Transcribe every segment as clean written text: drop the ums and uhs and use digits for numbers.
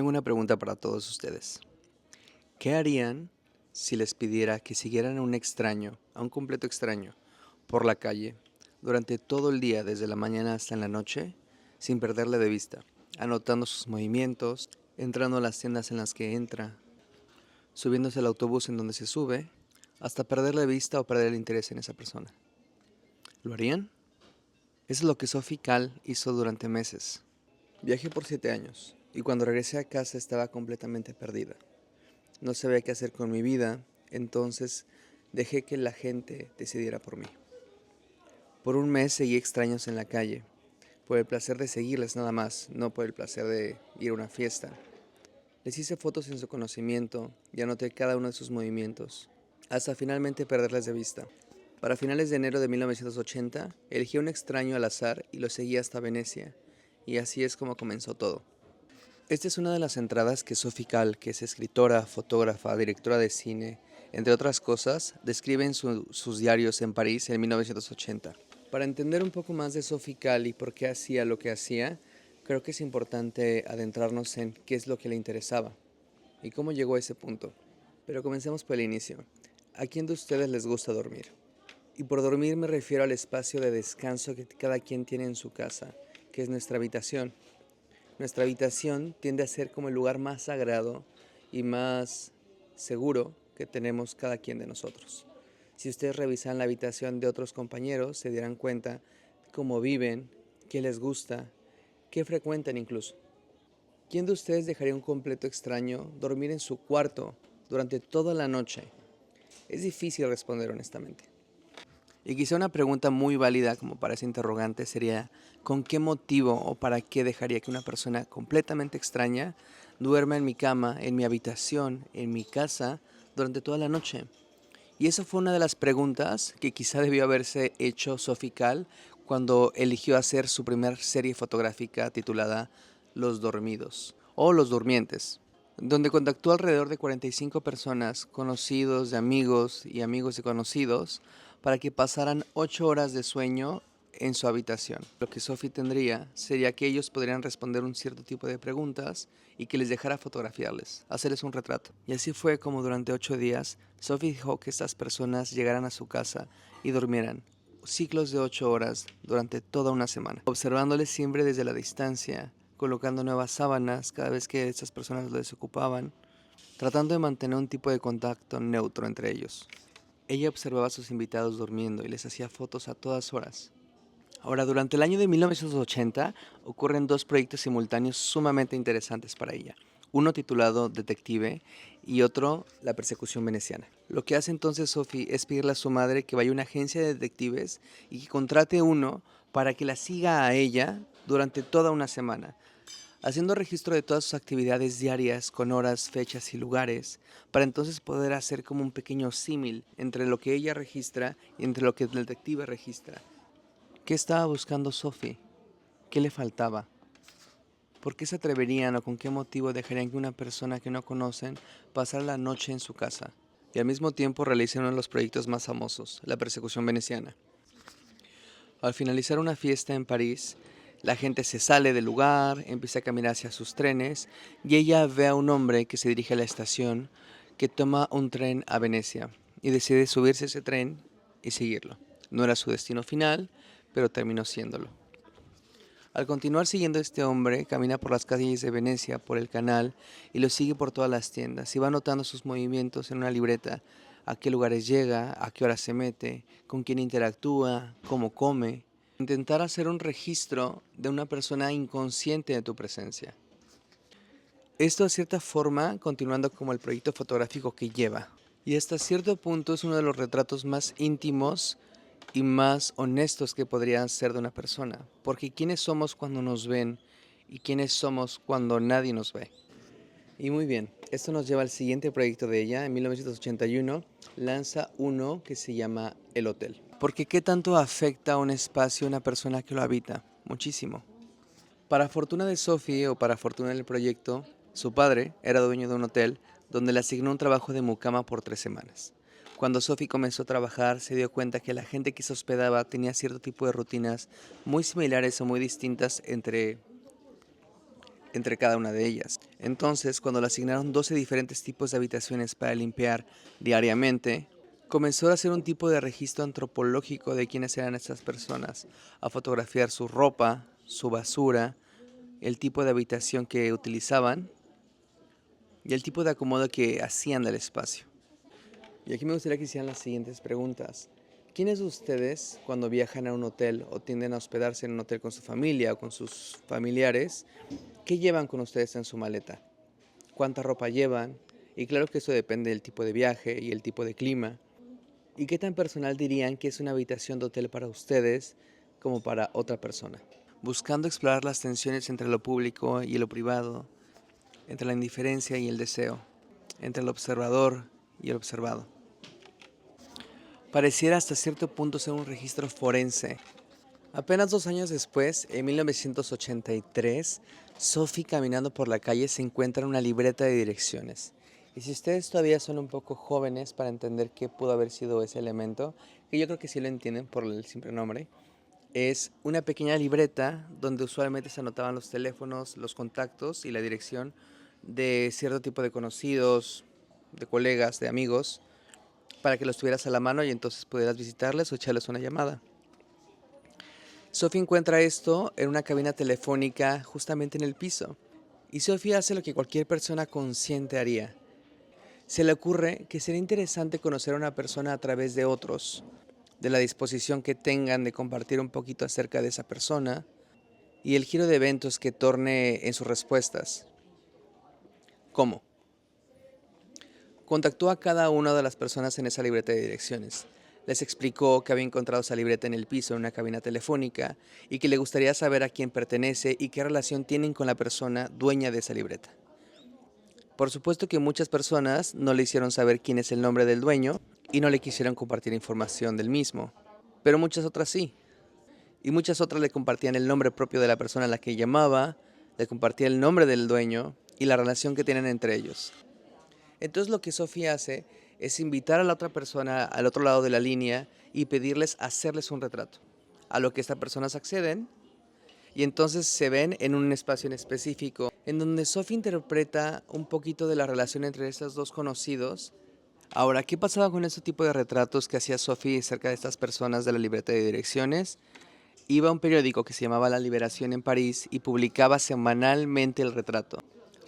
Tengo una pregunta para todos ustedes. ¿Qué harían si les pidiera que siguieran a un extraño, a un completo extraño, por la calle durante todo el día, desde la mañana hasta en la noche, sin perderle de vista, anotando sus movimientos, entrando a las tiendas en las que entra, subiéndose al autobús en donde se sube, hasta perderle de vista o perder el interés en esa persona? ¿Lo harían? Eso es lo que Sophie Calle hizo durante meses. Viajé por 7 años y cuando regresé a casa estaba completamente perdida. No sabía qué hacer con mi vida, entonces dejé que la gente decidiera por mí. Por un mes seguí extraños en la calle, por el placer de seguirles nada más, no por el placer de ir a una fiesta. Les hice fotos en su conocimiento y anoté cada uno de sus movimientos, hasta finalmente perderles de vista. Para finales de enero de 1980, elegí a un extraño al azar y lo seguí hasta Venecia, y así es como comenzó todo. Esta es una de las entradas que Sophie Calle, que es escritora, fotógrafa, directora de cine, entre otras cosas, describe en sus diarios en París en 1980. Para entender un poco más de Sophie Calle y por qué hacía lo que hacía, creo que es importante adentrarnos en qué es lo que le interesaba y cómo llegó a ese punto. Pero comencemos por el inicio. ¿A quién de ustedes les gusta dormir? Y por dormir me refiero al espacio de descanso que cada quien tiene en su casa, que es nuestra habitación. Nuestra habitación tiende a ser como el lugar más sagrado y más seguro que tenemos cada quien de nosotros. Si ustedes revisan la habitación de otros compañeros, se darán cuenta de cómo viven, qué les gusta, qué frecuentan incluso. ¿Quién de ustedes dejaría a un completo extraño dormir en su cuarto durante toda la noche? Es difícil responder honestamente. Y quizá una pregunta muy válida como para ese interrogante sería, ¿con qué motivo o para qué dejaría que una persona completamente extraña duerma en mi cama, en mi habitación, en mi casa, durante toda la noche? Y esa fue una de las preguntas que quizá debió haberse hecho Sophie Calle cuando eligió hacer su primer serie fotográfica titulada Los Dormidos o Los Durmientes, donde contactó alrededor de 45 personas, conocidos de amigos y amigos de conocidos, para que pasaran 8 horas de sueño en su habitación. Lo que Sophie tendría sería que ellos podrían responder un cierto tipo de preguntas y que les dejara fotografiarles, hacerles un retrato. Y así fue como durante 8 días Sophie dejó que estas personas llegaran a su casa y durmieran ciclos de 8 horas durante toda una semana, observándoles siempre desde la distancia, colocando nuevas sábanas cada vez que estas personas lo desocupaban, tratando de mantener un tipo de contacto neutro entre ellos. Ella observaba a sus invitados durmiendo y les hacía fotos a todas horas. Ahora, durante el año de 1980 ocurren dos proyectos simultáneos sumamente interesantes para ella. Uno titulado Detective y otro La persecución veneciana. Lo que hace entonces Sophie es pedirle a su madre que vaya a una agencia de detectives y que contrate uno para que la siga a ella durante toda una semana, haciendo registro de todas sus actividades diarias con horas, fechas y lugares, para entonces poder hacer como un pequeño símil entre lo que ella registra y entre lo que el detective registra. ¿Qué estaba buscando Sophie? ¿Qué le faltaba? ¿Por qué se atreverían o con qué motivo dejarían que una persona que no conocen pasara la noche en su casa? Y al mismo tiempo realicen uno de los proyectos más famosos, la persecución veneciana. Al finalizar una fiesta en París, la gente se sale del lugar, empieza a caminar hacia sus trenes y ella ve a un hombre que se dirige a la estación, que toma un tren a Venecia y decide subirse a ese tren y seguirlo. No era su destino final, pero terminó siéndolo. Al continuar siguiendo a este hombre, camina por las calles de Venecia, por el canal, y lo sigue por todas las tiendas, y va anotando sus movimientos en una libreta, a qué lugares llega, a qué hora se mete, con quién interactúa, cómo come. Intentar hacer un registro de una persona inconsciente de tu presencia. Esto, de cierta forma, continuando como el proyecto fotográfico que lleva. Y hasta cierto punto es uno de los retratos más íntimos y más honestos que podrían ser de una persona, porque quiénes somos cuando nos ven y quiénes somos cuando nadie nos ve. Y muy bien, esto nos lleva al siguiente proyecto de ella. En 1981 lanza uno que se llama El Hotel. Porque ¿qué tanto afecta a un espacio a una persona que lo habita? Muchísimo. Para fortuna de Sophie o para fortuna del proyecto, su padre era dueño de un hotel donde le asignó un trabajo de mucama por 3 semanas. Cuando Sophie comenzó a trabajar, se dio cuenta que la gente que se hospedaba tenía cierto tipo de rutinas muy similares o muy distintas entre entre cada una de ellas. Entonces, cuando le asignaron 12 diferentes tipos de habitaciones para limpiar diariamente, comenzó a hacer un tipo de registro antropológico de quiénes eran estas personas, a fotografiar su ropa, su basura, el tipo de habitación que utilizaban y el tipo de acomodo que hacían del espacio. Y aquí me gustaría que hicieran las siguientes preguntas. ¿Quiénes de ustedes, cuando viajan a un hotel o tienden a hospedarse en un hotel con su familia o con sus familiares, qué llevan con ustedes en su maleta? ¿Cuánta ropa llevan? Y claro que eso depende del tipo de viaje y el tipo de clima. ¿Y qué tan personal dirían que es una habitación de hotel para ustedes como para otra persona? Buscando explorar las tensiones entre lo público y lo privado, entre la indiferencia y el deseo, entre el observador y el observado. Pareciera hasta cierto punto ser un registro forense. Apenas 2 años después, en 1983, Sophie caminando por la calle se encuentra en una libreta de direcciones. Y si ustedes todavía son un poco jóvenes para entender qué pudo haber sido ese elemento, que yo creo que sí lo entienden por el simple nombre, es una pequeña libreta donde usualmente se anotaban los teléfonos, los contactos y la dirección de cierto tipo de conocidos, de colegas, de amigos, para que los tuvieras a la mano y entonces pudieras visitarles o echarles una llamada. Sophie encuentra esto en una cabina telefónica justamente en el piso. Y Sophie hace lo que cualquier persona consciente haría. Se le ocurre que sería interesante conocer a una persona a través de otros, de la disposición que tengan de compartir un poquito acerca de esa persona y el giro de eventos que torne en sus respuestas. ¿Cómo? Contactó a cada una de las personas en esa libreta de direcciones. Les explicó que había encontrado esa libreta en el piso en una cabina telefónica y que le gustaría saber a quién pertenece y qué relación tienen con la persona dueña de esa libreta. Por supuesto que muchas personas no le hicieron saber quién es el nombre del dueño y no le quisieron compartir información del mismo, pero muchas otras sí. Y muchas otras le compartían el nombre propio de la persona a la que llamaba, le compartía el nombre del dueño y la relación que tienen entre ellos. Entonces lo que Sophie hace es invitar a la otra persona al otro lado de la línea y pedirles hacerles un retrato. A lo que estas personas acceden y entonces se ven en un espacio en específico en donde Sophie interpreta un poquito de la relación entre estos dos conocidos. Ahora, ¿qué pasaba con este tipo de retratos que hacía Sophie acerca de estas personas de la libreta de direcciones? Iba a un periódico que se llamaba La Liberación en París y publicaba semanalmente el retrato,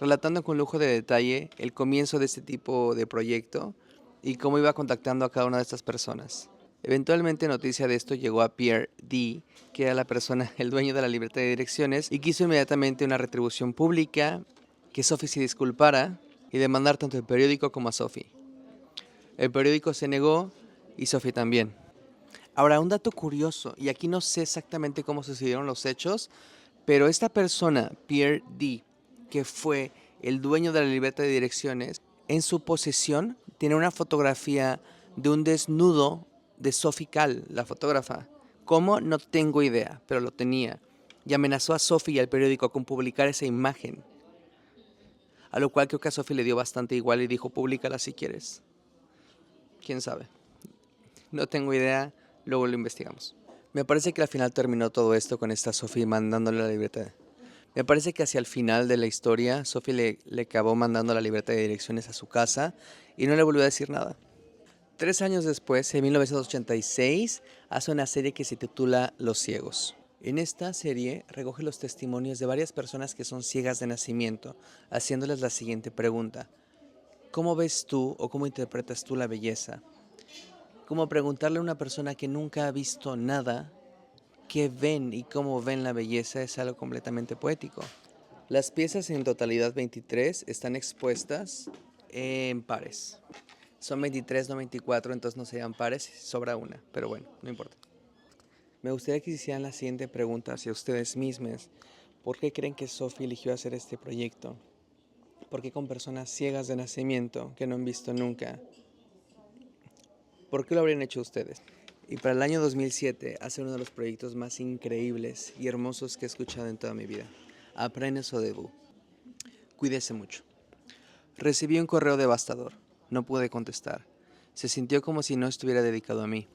relatando con lujo de detalle el comienzo de este tipo de proyecto y cómo iba contactando a cada una de estas personas. Eventualmente noticia de esto llegó a Pierre D., que era la persona, el dueño de la libreta de direcciones, y quiso inmediatamente una retribución pública, que Sophie se disculpara y demandar tanto el periódico como a Sophie. El periódico se negó y Sophie también. Ahora, un dato curioso, y aquí no sé exactamente cómo sucedieron los hechos, pero esta persona, Pierre D., que fue el dueño de la libreta de direcciones, en su posesión tiene una fotografía de un desnudo de Sophie Calle, la fotógrafa. ¿Cómo? No tengo idea, pero lo tenía. Y amenazó a Sophie y al periódico con publicar esa imagen. A lo cual creo que a Sophie le dio bastante igual y dijo, públicala si quieres. ¿Quién sabe? No tengo idea, luego lo investigamos. Me parece que al final terminó todo esto con esta Sophie mandándole la libreta. Me parece que hacia el final de la historia, Sophie le acabó mandando la libreta de direcciones a su casa y no le volvió a decir nada. 3 años después, en 1986, hace una serie que se titula Los Ciegos. En esta serie recoge los testimonios de varias personas que son ciegas de nacimiento, haciéndoles la siguiente pregunta. ¿Cómo ves tú o cómo interpretas tú la belleza? Como preguntarle a una persona que nunca ha visto nada, qué ven y cómo ven la belleza es algo completamente poético. Las piezas en totalidad 23 están expuestas en pares. Son 23, no 24, entonces no serían pares, sobra una, pero bueno, no importa. Me gustaría que hicieran la siguiente pregunta hacia ustedes mismos. ¿Por qué creen que Sophie eligió hacer este proyecto? ¿Por qué con personas ciegas de nacimiento que no han visto nunca? ¿Por qué lo habrían hecho ustedes? Y para el año 2007 hace uno de los proyectos más increíbles y hermosos que he escuchado en toda mi vida. Aprenez au début. Cuídese mucho. Recibí un correo devastador. No pude contestar. Se sintió como si no estuviera dedicado a mí.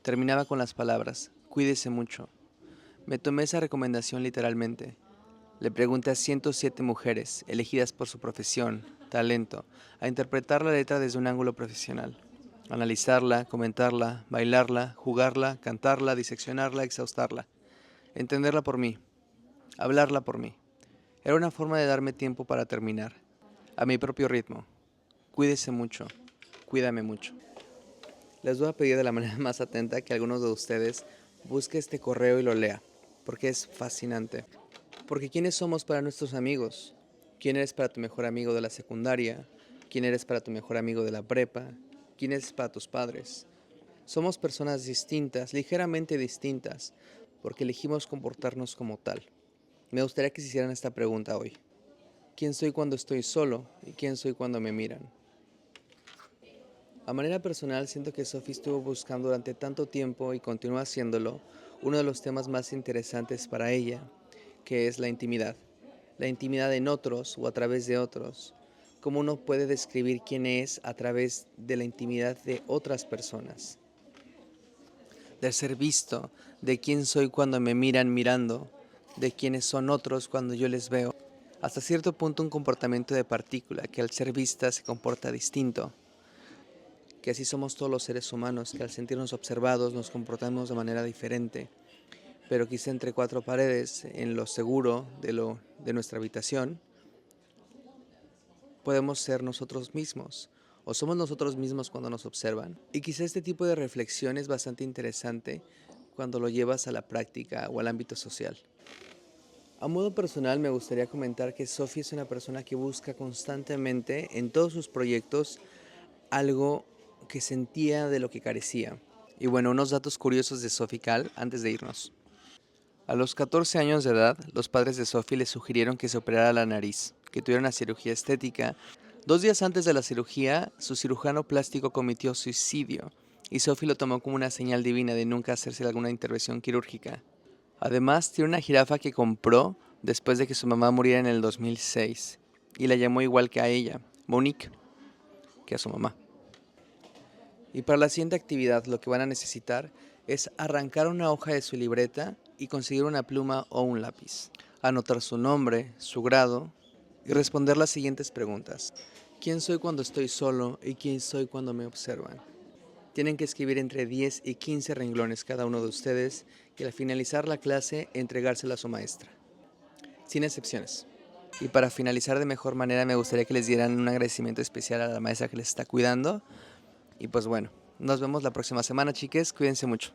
Terminaba con las palabras, cuídese mucho. Me tomé esa recomendación literalmente. Le pregunté a 107 mujeres, elegidas por su profesión, talento, a interpretar la letra desde un ángulo profesional. Analizarla, comentarla, bailarla, jugarla, cantarla, diseccionarla, exhaustarla. Entenderla por mí, hablarla por mí. Era una forma de darme tiempo para terminar, a mi propio ritmo. Cuídese mucho, cuídame mucho. Les voy a pedir de la manera más atenta que algunos de ustedes busque este correo y lo lea, porque es fascinante. Porque ¿quiénes somos para nuestros amigos? ¿Quién eres para tu mejor amigo de la secundaria? ¿Quién eres para tu mejor amigo de la prepa? ¿Quién eres para tus padres? Somos personas distintas, ligeramente distintas, porque elegimos comportarnos como tal. Me gustaría que se hicieran esta pregunta hoy. ¿Quién soy cuando estoy solo y quién soy cuando me miran? A manera personal, siento que Sophie estuvo buscando durante tanto tiempo y continúa haciéndolo uno de los temas más interesantes para ella, que es la intimidad. La intimidad en otros o a través de otros. Cómo uno puede describir quién es a través de la intimidad de otras personas. De ser visto, de quién soy cuando me miran mirando, de quiénes son otros cuando yo les veo. Hasta cierto punto un comportamiento de partícula que al ser vista se comporta distinto. Que así somos todos los seres humanos, que al sentirnos observados nos comportamos de manera diferente. Pero quizá entre cuatro paredes, en lo seguro de nuestra habitación, podemos ser nosotros mismos, o somos nosotros mismos cuando nos observan. Y quizá este tipo de reflexión es bastante interesante cuando lo llevas a la práctica o al ámbito social. A modo personal me gustaría comentar que Sophie es una persona que busca constantemente en todos sus proyectos algo que sentía de lo que carecía. Y bueno, unos datos curiosos de Sophie Calle antes de irnos. A los 14 años de edad, los padres de Sophie le sugirieron que se operara la nariz, que tuviera una cirugía estética. 2 días antes de la cirugía, su cirujano plástico cometió suicidio y Sophie lo tomó como una señal divina de nunca hacerse alguna intervención quirúrgica. Además, tiene una jirafa que compró después de que su mamá muriera en el 2006 y la llamó igual que a ella, Monique, que a su mamá. Y para la siguiente actividad lo que van a necesitar es arrancar una hoja de su libreta y conseguir una pluma o un lápiz. Anotar su nombre, su grado y responder las siguientes preguntas. ¿Quién soy cuando estoy solo y quién soy cuando me observan? Tienen que escribir entre 10 y 15 renglones cada uno de ustedes y al finalizar la clase entregársela a su maestra. Sin excepciones. Y para finalizar de mejor manera me gustaría que les dieran un agradecimiento especial a la maestra que les está cuidando. Y pues bueno, nos vemos la próxima semana, chiques. Cuídense mucho.